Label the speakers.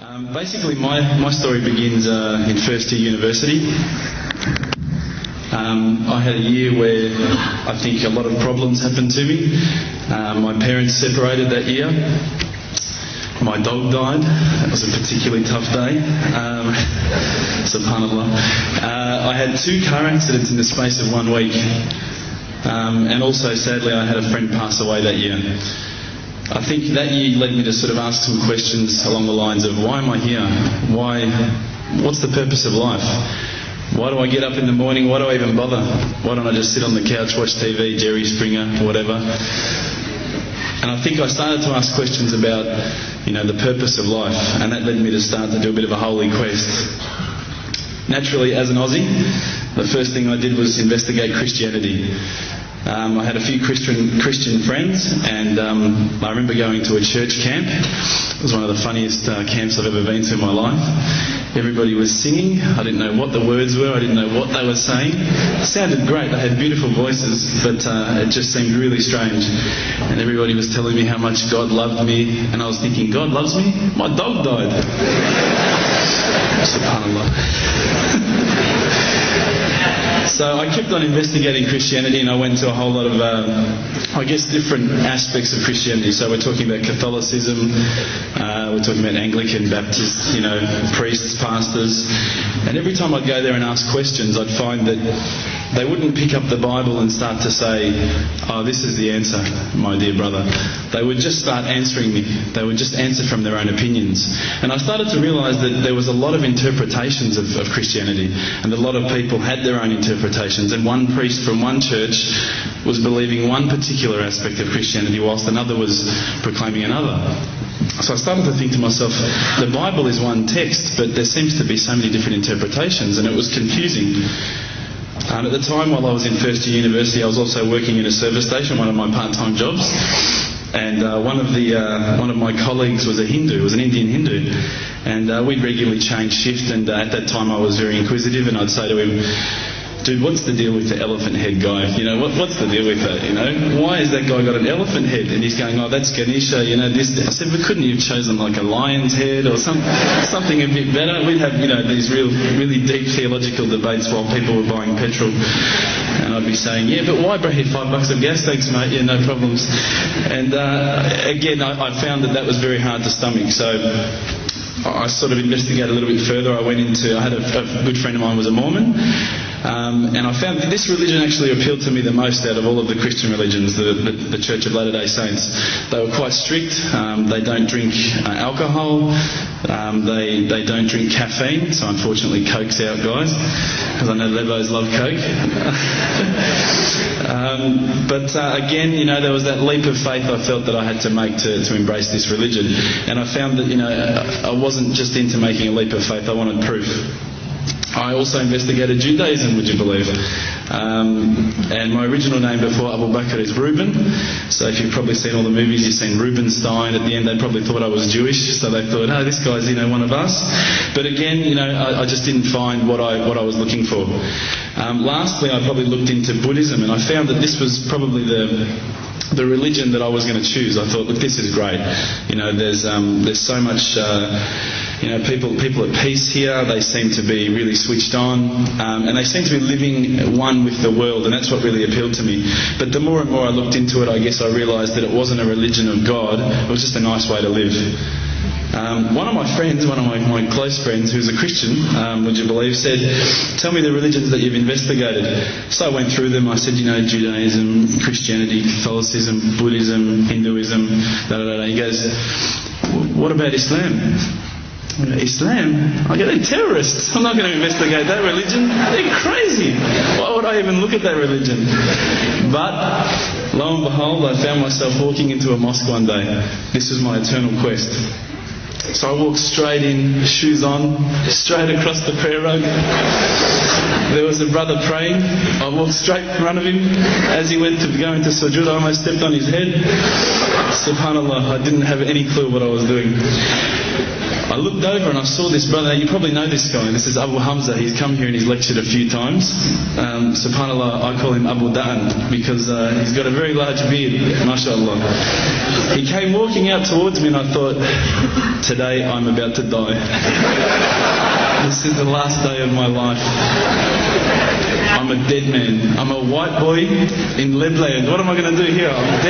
Speaker 1: Basically, my story begins in first year university. I had a year where I think a lot of problems happened to me. My parents separated that year. My dog died. That was a particularly tough day. Subhanallah. I had 2 car accidents in the space of 1 week. And also, sadly, I had a friend pass away that year. I think that year led me to sort of ask some questions along the lines of, why am I here? What's the purpose of life? Why do I get up in the morning? Why do I even bother? Why don't I just sit on the couch, watch TV, Jerry Springer, whatever? And I think I started to ask questions about, the purpose of life, and that led me to start to do a bit of a holy quest. Naturally, as an Aussie, the first thing I did was investigate Christianity. I had a few Christian friends, and I remember going to a church camp. It was one of the funniest camps I've ever been to in my life. Everybody was singing. I didn't know what the words were. I didn't know what they were saying. It sounded great. They had beautiful voices, but it just seemed really strange. And everybody was telling me how much God loved me, and I was thinking, God loves me? My dog died. Subhanallah. So I kept on investigating Christianity, and I went to a whole lot of, different aspects of Christianity. So we're talking about Catholicism, we're talking about Anglican, Baptist, priests, pastors. And every time I'd go there and ask questions, I'd find that they wouldn't pick up the Bible and start to say, oh, this is the answer, my dear brother. They would just start answering me. They would just answer from their own opinions. And I started to realise that there was a lot of interpretations of Christianity, and a lot of people had their own interpretations, and one priest from one church was believing one particular aspect of Christianity whilst another was proclaiming another. So I started to think to myself, the Bible is one text, but there seems to be so many different interpretations, and it was confusing. At the time, while I was in first year university, I was also working in a service station, one of my part-time jobs. And one of my colleagues was a Hindu, was an Indian Hindu, and we'd regularly change shift. And at that time, I was very inquisitive, and I'd say to him, dude, what's the deal with the elephant head guy? What's the deal with that? Why has that guy got an elephant head? And he's going, oh, that's Ganesha, this. I said, but couldn't you have chosen like a lion's head or something a bit better? We'd have, these really deep theological debates while people were buying petrol. And I'd be saying, yeah, but why, bro? $5 of gas? Thanks, mate. Yeah, no problems. And again, I found that was very hard to stomach. So I sort of investigated a little bit further. I had a good friend of mine was a Mormon, and I found that this religion actually appealed to me the most out of all of the Christian religions, the Church of Latter-day Saints. They were quite strict. They don't drink alcohol. They don't drink caffeine, so unfortunately Coke's out, guys, because I know Lebos love Coke. But again, there was that leap of faith I felt that I had to make to embrace this religion. And I found that, I wasn't just into making a leap of faith, I wanted proof. I also investigated Judaism, would you believe? And my original name before Ebubekir is Reuben. So if you've probably seen all the movies, you've seen Reubenstein. At the end, they probably thought I was Jewish, so they thought, oh, this guy's, one of us. But again, I just didn't find what I was looking for. Lastly, I probably looked into Buddhism, and I found that this was probably the religion that I was going to choose. I thought, look, this is great. There's so much, people at peace here. They seem to be really switched on, and they seem to be living one with the world, and that's what really appealed to me. But the more and more I looked into it, I guess I realised that it wasn't a religion of God. It was just a nice way to live. One of my friends, one of my close friends, who's a Christian, would you believe, said, tell me the religions that you've investigated. So I went through them. I said, Judaism, Christianity, Catholicism, Buddhism, Hinduism, da-da-da-da. He goes, what about Islam? Islam? They're terrorists. I'm not going to investigate that religion. They're crazy. Why would I even look at that religion? But lo and behold, I found myself walking into a mosque one day. This was my eternal quest. So I walked straight in, shoes on, straight across the prayer rug. There was a brother praying. I walked straight in front of him. As he went to go into sujood, I almost stepped on his head. Subhanallah, I didn't have any clue what I was doing. I looked over and I saw this brother. You probably know this guy. This is Abu Hamza. He's come here and he's lectured a few times. SubhanAllah, I call him Abu Da'an because he's got a very large beard, mashallah. He came walking out towards me and I thought, today I'm about to die. This is the last day of my life. I'm a dead man. I'm a white boy in Lebland. What am I going to do here? I'm dead.